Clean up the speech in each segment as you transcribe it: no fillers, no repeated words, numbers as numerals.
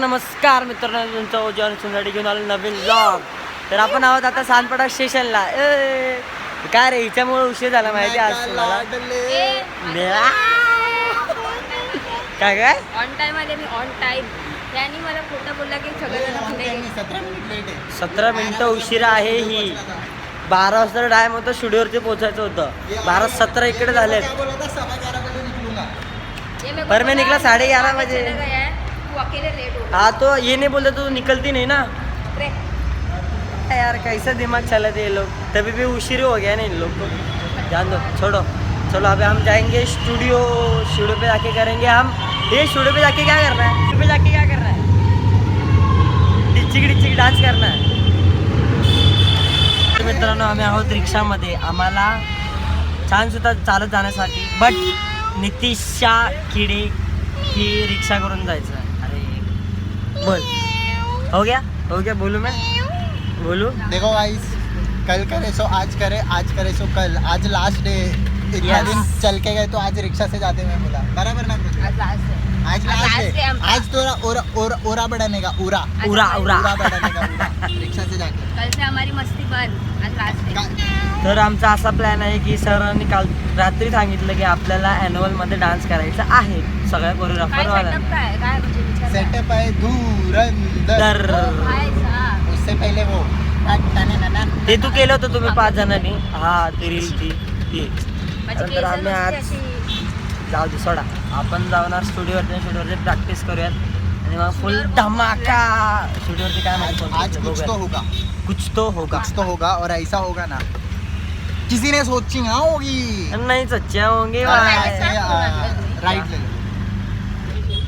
नमस्कार मित्रांनो, तुमचं ओजन सुंदरी घेऊन आलो नवीन व्लॉग. तर आपण आहोत आता सानपाडा स्टेशनला. काय रे, हिच्यामुळे उशीर झाला माहिती आज तुम्हाला. काय काय ऑन टाइम आले मी, ऑन टाइम. त्यांनी मला खोटं बोलला की सगळ्यांना पुढे 17 मिनिटं उशिरा आहे ही. 12 वाजता टाइम होतं, स्टुडिओवरती पोहोचायचं होतं. 12:17 इकडे झालेत. पर मैं निकला 11:30 बजे. तू अकेले लेट हो. हाँ तो ये नहीं बोलते तो निकलती नहीं ना यार. कैसा दिमाग चला थे ये लोग. तभी भी उशीर हो गया ना इन लोग को. जान दो, छोड़ो. चलो अभी हम जाएंगे स्टूडियो पे जाके करेंगे हम. ये स्टूडियो पे जाके क्या करना है? स्टूडियो पे जाके क्या करना है? डिचिक डान्स करना है. मित्रांनो, आम्ही आहोत रिक्षामध्ये. आम्हाला चान्स होता चालत जाण्यासाठी, बट नितीशा किडे की रिक्षा करून जायचं. अरे बोल. हो गया बोलू मैं बोलू. देखो गाइस, कल करे सो आज करे, आज करे सो कल. आज लास्ट डे. इतना दिन चल के गए तो आज रिक्शा से जाते मैं बोला. बराबर ना पृथ्वी? आज लास्ट है. आज लास्ट है डे. आमचा. आज तो ओरा बढ़ाने का उरा बढ़ाने का रिक्शा से जाके. कल से हमारी मस्ती बंद. आज लास्ट है. तर आमचा असा प्लॅन आहे की सरांनी काल रात्री सांगितलं की आपल्याला ॲन्युअल मध्ये डान्स करायचा आहे सगळ्या काय कोरिओग्राफर सेटअप वाला. काय काय म्हणजे विचार काय? सेटअप है धुरंधर. तर काय सांग? उससे पहले वो ते तू केलं होतं तुम्ही 5 जणांनी. हा ती रील ती माझी तर केस आम्ही आज अशी जाऊ दे सोडा. आपण जाणार स्टुडिओवरती प्रॅक्टिस करूयात आणि मग फुल धमाका. स्टुडिओवरती काय आज माहिती कुछ तो होगा. कुछ तो होगा और ऐसा होगा ना किसी ने सोची ना होगी. नहीं सच्चे होंगे. राइट ले लो.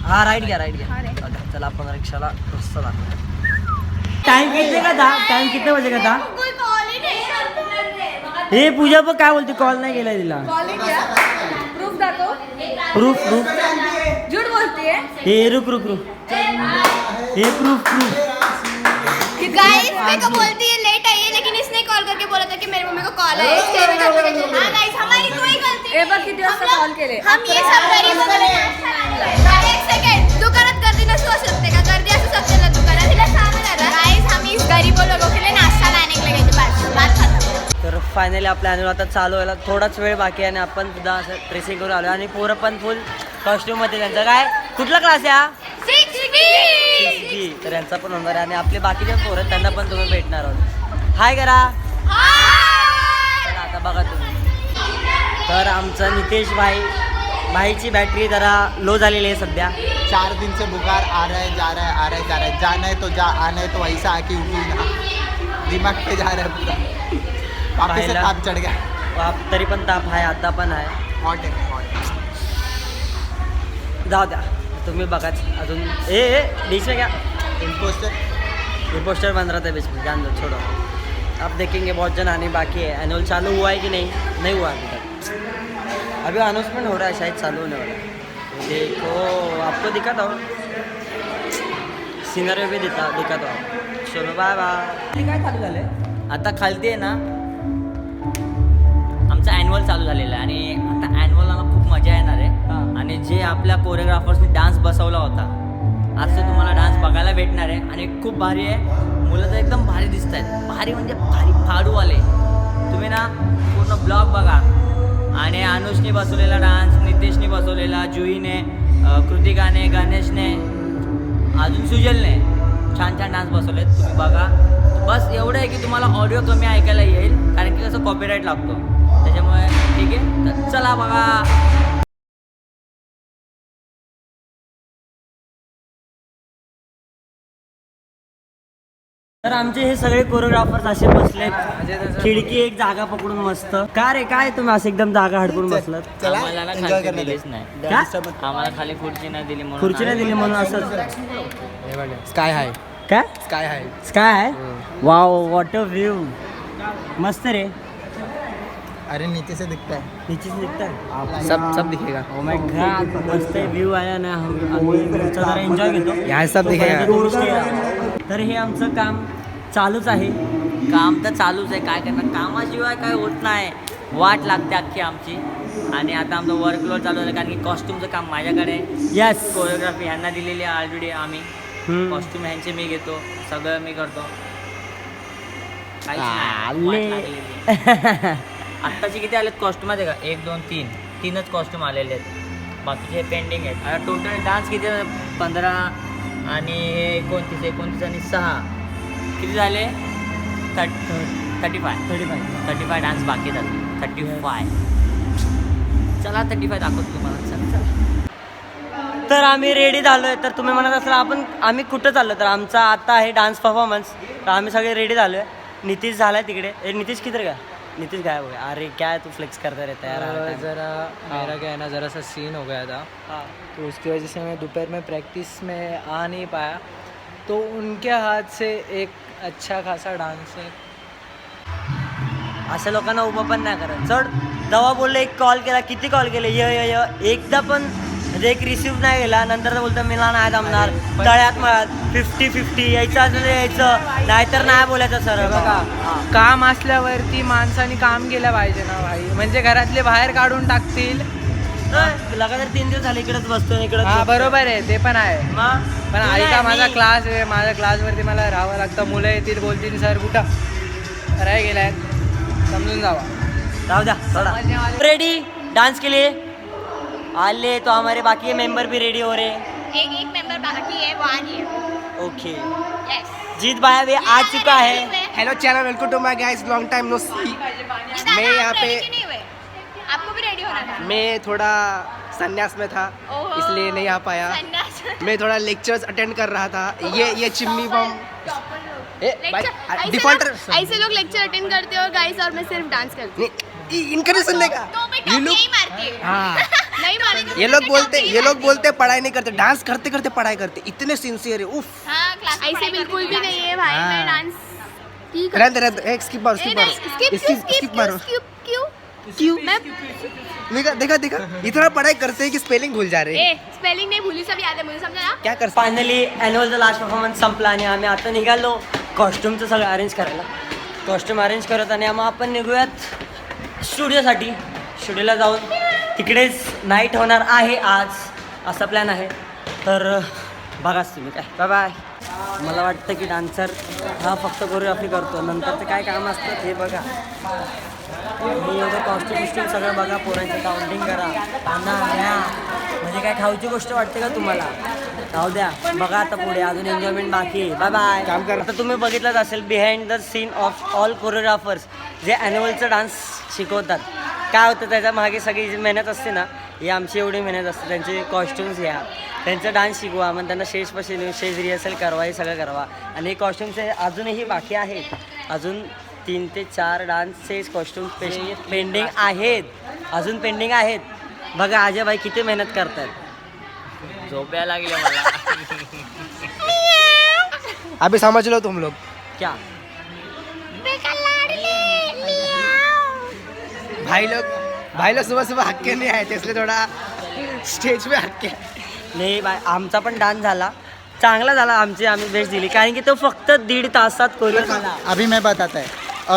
हा राईट घ्या हा रे. चला आपण रिक्षाला रस्ता दाखवू. टाइम कितने का था? टाइम कितने बजे का था? हे पूजा पण काय बोलते, कॉल नाही केला तिला. प्रूफ दाखव. प्रूफ झूठ बोलती है हे रुक हे प्रूफ कि गाइस मेरे को बोलती है लेट आई है, लेकिन इसने कॉल करके बोला था कि मेरी मम्मी को कॉल है. हाँ गाइस, हमारी कोई गलती ए बघ किती वाजता कॉल केले. हम ये सब गरीबों को एक सेकंड दुकानात गर्दी नसू शकते का? गर्दी असू शकते ना दुकानात. तिला सांग ना गाइस, हम इस गरीबों लोगों के लिए नाश्ता लाने के लिए गए थे. बस बात खत्म. तर फायनली आपल्या ॲन्युअल आता चालू व्हायला थोडाच वेळ बाकी आहे आणि आपण सुद्धा असं ड्रेसिंग करून आलो आणि पोरं पण फुल कॉस्ट्यूममध्ये. त्यांचा काय कुठला क्लास आहे हा? 6B. तर यांचा पण होणार आहे आणि आपले बाकीचे पोरं आहेत, त्यांना पण तुम्ही भेटणार आहोत. हाय करा. चला आता बघा तुम्ही. तर आमचं नितेश भाईची बॅटरी जरा लो झालेली आहे सध्या. 4 दिन से बुखार आ रहा है, जा रहा है, आ रहा है, जा रहा है. जाना है तो जा, आना है तो ऐसा आके उठी ना. दिमाग पे जा रहा है पूरा. वापस से ताप चढ़ गया. तरी पण ताप आहे, आता पण आहे. हॉट है हॉट. जाऊ द्या तुम्ही बघाच अजून. बीच में क्या पोस्टर बन रहा था बीच में. जान दो, छोड़ो. अब देखेंगे, बहुत जन आने बाकी है. एनुअल चालू हुआ है कि नहीं हुआ अभी तक. अभी अनाउंसमेंट हो रहा है, शायद चालू होने वाला है. देखो आपको दिखाता हूँ, सिनरी भी दिखाता हूँ. चलो बाय बाय. काय चालू झालं आता खालती आहे ना, आमचा ॲन्युअल चालू झालेला आहे आणि आता ॲन्युअलला खूप मजा येणार आहे. आणि जे आपल्या कोरिओग्राफर्सनी डान्स बसवला होता, आज ते तुम्हाला डान्स बघायला भेटणार आहे आणि खूप भारी आहे. मुलं तर एकदम भारी दिसत आहेत. भारी म्हणजे भारी फाडूवाले. तुम्ही ना पूर्ण ब्लॉग बघा. आणि अनुषने बसवलेला डान्स, नितेशने बसवलेला, जुहीने, कृतिकाने, गणेशने, अजून सुजलने छान डान्स बसवलेत. तुम्ही बघा. बस एवढं आहे की तुम्हाला ऑडिओ कमी ऐकायला येईल, कारण की कसं कॉपीराईट लागतो. त्याच्यामुळे ठीक आहे, तर चला बघा. तर आमचे हे सगळे कोरिओग्राफर्स असे बसलेत. खिडकी एक जागा पकडून मस्त. का रे, काय तुम्ही असं एकदम जागा हडपून बसलात? चला आम्हाला ना एन्जॉय खाली करने दिलीच दे. नाही. का? आम्हाला खाली खुर्ची नाही दिली म्हणून. खुर्ची नाही दिली म्हणून असं स्काय हाय. काय स्काय हाय. काय आहे? Wow, what a view. मस्त रे. अरे नीचे से दिखता है. नीचे से दिखता है. सब दिखेगा. ओ माय गॉड, मस्त व्ह्यू आया ना. आम्ही जरा एन्जॉय घेतो. यहाँ सब दिखेगा. तर हे आमचं काम चालूच आहे. काम तर चालूच आहे, काय करणार. कामाशिवाय काय होत नाही. वाट लागते अख्खी आमची. आणि आता आमचं वर्कलोड चालू आहे, कारण की कॉस्ट्युमचं काम माझ्याकडे आहे. यस. कोरिओग्राफी ह्यांना दिलेली आहे ऑलरेडी आम्ही. हम्म. कॉस्ट्युम ह्यांचे मी घेतो, सगळं मी करतो. काहीच आले. नाही, वाट लागलेली. आत्ताचे किती आलेत कॉस्ट्युम आहे का? 1 2 3 3च कॉस्ट्युम आलेले आहेत, बाकीचे पेंडिंग आहेत. आता टोटल डान्स किती 15 आणि हे 29 आणि 6 किती झाले? 35 डान्स बाकी आहेत. 35. चला 35 दाखवतो तुम्हाला. चला. तर आम्ही रेडी झालोय. तर तुम्ही म्हणत असाल आम्ही कुठं चाललो, तर आमचा आता आहे डान्स परफॉर्मन्स. तर आम्ही सगळे रेडी झालोय. नितीश झालाय तिकडे. नितीश किधर का? नितीश गायब हो गया. अरे क्या तू फ्लेक्स करता रहता है यार. ज़रा मेरा क्या है ना, ज़रा सा सीन हो गया था, हाँ. तो उसकी वजह से मैं दोपहर में प्रैक्टिस में आ नहीं पाया. तो उनके हाथ से एक अच्छा खासा डांस है. अशा लोकांना उभं पण नाही करत. चढ दवा बोलले, एक कॉल केला, किती कॉल केले, य एकदा पण म्हणजे एक रिसिव्ह नाही केला. नंतर बोलतो मला नाही जमणार, तळ्यात मळ्यात 50-50 यायचं असेल यायचं, नाहीतर नाही बोलायचं सर. बघा, काम असल्यावरती माणसाने काम केलं पाहिजे ना भाई. म्हणजे घरातले बाहेर काढून टाकतील. लगातार 3 दिवस झाले इकडेच बसतो इकडे. हा बरोबर आहे, ते पण आहे. पण ऐका, माझा क्लास आहे, माझ्या क्लासवरती मला राहावं लागतं. मुलं येतील, बोलतील सर कुठं राह गेलाय, समजून जावा. जाऊ द्या. रेडी डांस के लिए आले तो हमारे बाकी मेंबर भी रेडी हो रहे हैं. एक मेंबर बाकी है, वो आ रही है. ओके. यस. जीत भाई भी आ चुका है. Hello channel, welcome to my guys, long time no see. मैं यहाँ पे, आपको भी रेडी होना था. मैं थोड़ा संन्यास में था, ओहो. इसलिए नहीं आ पाया. संन्यास. मैं थोड़ा लेक्चर्स अटेंड कर रहा था. ये चिमनी बम डिफॉल्टर. ऐसे लोग लेक्चर अटेंड करते हो गाइस, और मैं सिर्फ डांस करती हूँ. इनका नहीं सुनने का. तो मैं ये टॉप लोग, नहीं मारती है. हाँ, नहीं मारेंगे. ये लोग बोलते पढ़ाई नहीं करते, डांस करते करते पढ़ाई करते. इतने सिंसियर है. उफ. हाँ, क्लास ऐसे बिल्कुल भी नहीं है भाई. मैं डांस ठीक रहते स्किप मारो, स्किप मारो, स्किप मारो. क्यों मैं देखा इतना पढ़ाई करते हैं कि स्पेलिंग भूल जा रहे हैं. स्पेलिंग नहीं भूली, सब याद है मुझे, समझा ना. क्या कर. फायनली ॲन्युअलचा लास्ट परफॉर्मन्स संपला आणि आम्ही आता निघालो कॉस्ट्युमचं सगळं अरेंज करायला. कॉस्ट्युम अरेंज करत आणि मग आपण निघूयात स्टुडिओसाठी. स्टुडिओला जाऊन तिकडेच नाईट होणार आहे आज, असा प्लॅन आहे. तर बघाच तुम्ही काय. Bye bye. मला वाटतं की डान्सर हा फक्त कोरिओग्राफी करतो, नंतरचं काय काम असतं हे बघा. हे एवढं कॉस्ट्युम सगळं बघा, पोरांची काउंटिंग करा, कांदा घ्या. म्हणजे काय खाऊची गोष्ट वाटते का तुम्हाला? राहू द्या, बघा आता पुढे अजून एन्जॉयमेंट बाकी आहे. Bye bye. काम कर. आता तुम्ही बघितलंच असेल behind the scene of all choreographers जे ॲन्युअलचं डान्स शिकवतात. काय होतं त्याच्या मागे सगळी जी मेहनत असते ना, ही आमची एवढी मेहनत असते. त्यांचे कॉस्ट्युम्स घ्या, त्यांचा डान्स शिकवा, मग त्यांना स्टेजपाशी नेऊन स्टेज रिहर्सल करवा, हे सगळं करवा. आणि हे कॉस्ट्युम्स अजूनही बाकी आहेत. अजून 3 ते 4 डान्सचे कॉस्ट्युम्स पेंडिंग आहेत, अजून पेंडिंग आहेत. बघा अजय भाई किती मेहनत करतात. झोप्या लागले मला. अभी समझ लो तुम लोग. क्या भाई लोग सुबह सुबह हक्के नहीं आए थे, इसलिए थोड़ा स्टेज पे हक्के. नाही बाय, आमचा पण डान्स झाला, चांगला झाला. आम्ही बेस्ट दिली, कारण की तो फक्त 1.5 तासात कोरिओ झाला. अभी मैं बताता है.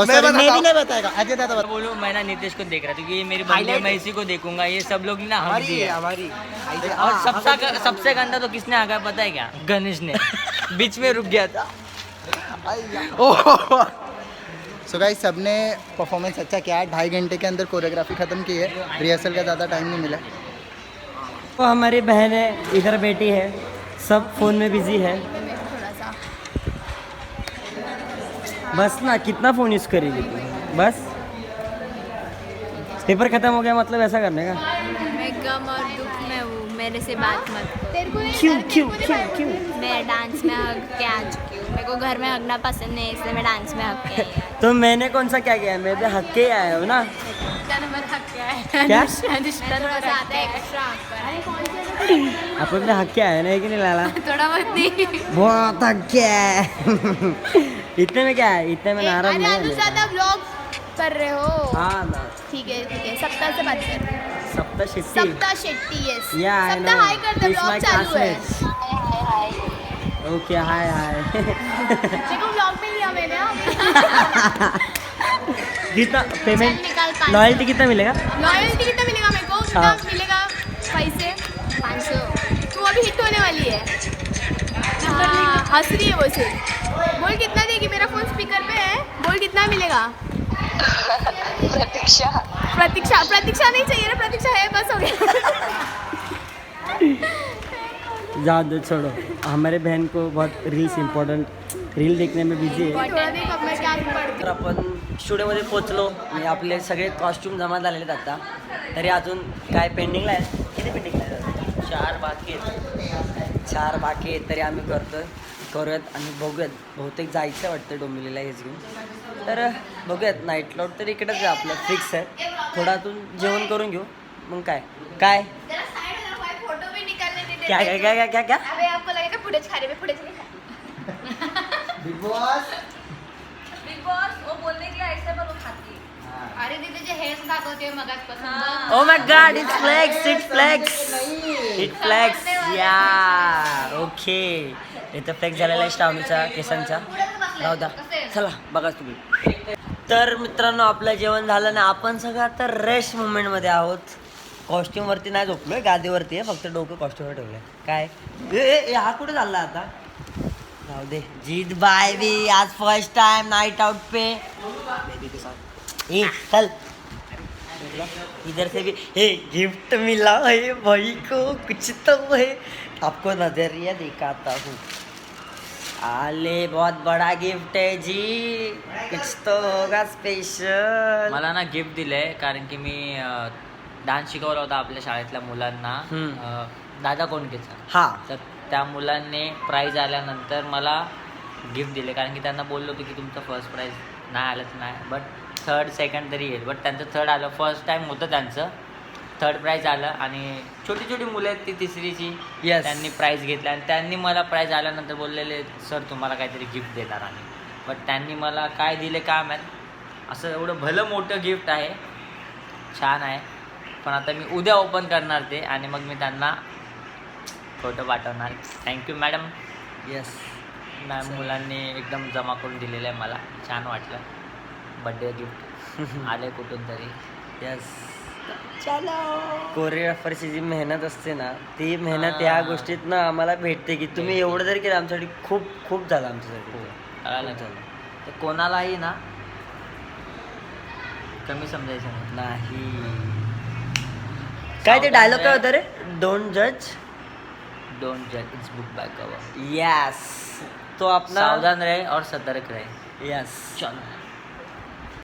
मैं भी नहीं बताएगा. अजय दादा बता. बोलूँ मैं ना नितेश को देख रहा था क्योंकि ये मेरी बंदी है, मैं इसी को देखूंगा. ये सब लोग ना हम भी है. हमारी और सबसे गंदा तो किसने आगा पता है क्या? गणेश ने बीच में रुक गया था. सो गाइस, सबने परफॉर्मेंस अच्छा किया है. 2.5 घंटे के अंदर कोरियोग्राफी ख़त्म की है. रिहर्सल का ज़्यादा टाइम नहीं मिला. तो हमारी बहन है इधर बैठी है, सब फोन में बिजी है. बस ना, कितना फ़ोन यूज़ करेगी तू? बस पेपर ख़त्म हो गया मतलब ऐसा करने का. मैं गम और दुख में हूँ, मेरे से बात मत करो. क्यों मैं डांस में हक के आ चुकी हूँ. मेरे को घर में हकना पसंद नहीं, इसलिए मैं डांस में हक के आई हूँ. तो मैंने कौन सा क्या किया? मैं भी हक के आया हूँ ना. नंबर हक के आया. क्या थोड़ा सा आता है एक्स्ट्रा. अपन तो हक के आया ना कि नहीं लाला? थोड़ा बहुत नहीं. बहुत हक के है. इतने में क्या है, इतने में नाराज नहीं है. ज्यादा व्लॉग कर रहे हो. हाँ ना. ठीक है. सप्ताह से बात कर रहे हैं. सप्ताह शेट्टी. सप्ताह शेट्टी. यस. Yeah, I सप्ताह know. हाय कर दे. He's my व्लॉग चालू है. ओके हाय हाय. देखो व्लॉग में लिया मैंने. हाँ. कितना पेमेंट, चल निकाल 500. लॉयल्टी कितना मिलेगा? लॉयल्टी कितना मिलेगा मेरे को? कितना हाँ. मिलेगा? पैसे 500. तू अभी हिट होने वाली है. हंस रही है वो सिर्फ। बोल कितना देगी, मेरा फोन स्पीकर पे है, बोल कितना मिलेगा। प्रतीक्षा प्रतीक्षा नहीं चाहिए ना, प्रतीक्षा है बस हो गया। जाओ दो छोड़ो, हमारे बहन को बहुत रील्स इम्पॉर्टंट, रील देखने में बिझी आहे. थोड़ा देख अब मैं क्या पढ़ती तर आपण स्टुडिओमध्ये पोचलो आणि आपले सगळे कॉस्ट्यूम जमा झालेले आहेत आता. तरी अजून काय पेंडिंगला आहे, किती पेंडिंगला आहे? 4 बाकी आहेत. 4 बाकी आहेत तरी आम्ही करूयात आणि बघूयात. बहुतेक जायचं वाटतं डोंबिवलीला हेच घेऊन. तर बघूयात, नाईट लाऊट तर इकडेच आहे आपलं, फिक्स आहे. थोडं आतून जेवण करून घेऊ, मग काय काय फोटो भी निकालने देते। क्या क्या क्या क्या क्या अबे आपको लगेगा फुटेज खा रहे, मैं फुटेज नहीं खा। बिग बॉस वो बोलने के लिए ऐसे पर वो खाती है। अरे दीदी जे हेअर्स दाखवते मगाचपासून। Oh my god, it's flex, it's flex, it flex. Yeah okay, इथं फ्लेक्स झालेला आहे श्रावणीचा केसांचा. राहू द्या, चला बघा तुम्ही. तर मित्रांनो, आपलं जेवण झालं ना, आपण सगळं आता रेस्ट मुवमेंटमध्ये आहोत. कॉस्ट्यूमवरती नाही झोपलोय, गादीवरती आहे, फक्त डोकं कॉस्ट्यूमवर ठेवलंय. काय ए हा कुठे चालला आता? जाऊ दे. जीत बाय बी आज फर्स्ट टाइम नाइट आउट पे बेबी के साथ. ए चल, इधर से भी हे गिफ्ट मिला है भाई को, कुछ तो है. आपको नजरिया दिखाता हूँ. आले, बहुत बड़ा गिफ्ट है जी, कुछ तो होगा स्पेशल. मला ना गिफ्ट दिलंय कारण की मी डान्स शिकवला होता आपल्या शाळेतल्या मुलांना, दादा कोंडकेचा. हा, तर त्या मुलांनी प्राईज आल्यानंतर मला गिफ्ट दिले, कारण की त्यांना बोललो होतो की तुमचं फर्स्ट प्राईज नाही आलं तर नाही, बट थर्ड सेकंड तरी येईल. बट त्यांचं थर्ड आलं, फर्स्ट टाईम होतं त्यांचं, थर्ड प्राईज आलं. आणि छोटी छोटी मुलं आहेत ती तिसरीची, Yes. त्यांनी प्राईज घेतला आणि त्यांनी मला प्राईज आल्यानंतर बोललेले सर तुम्हाला काहीतरी गिफ्ट देणार आम्ही. बट त्यांनी मला काय दिले काय माहीत, असं एवढं भलं मोठं गिफ्ट आहे, छान आहे. पण आता मी उद्या ओपन करणार ते आणि मग मी त्यांना फोटो पाठवणार. Thank you madam. येस. मॅम मुलांनी एकदम जमा करून दिलेलं आहे, मला छान वाटलं. बड्डे गिफ्ट आले कुठून तरी. यस. कोरिओग्राफरची जी मेहनत असते ना, ती मेहनत ह्या गोष्टीत ना आम्हाला भेटते की तुम्ही एवढं जरी केलं आमच्यासाठी खूप खूप झालं आमच्यासाठी. कळालं झालं. तर कोणालाही ना कमी समजायचं नाही. काय ते डायलॉग काय होतं रे? डोंट जज, डोंट जज it's book by cover. Yes. तो आपला सावधान रहे और सतर्क रहे. यस. चलो.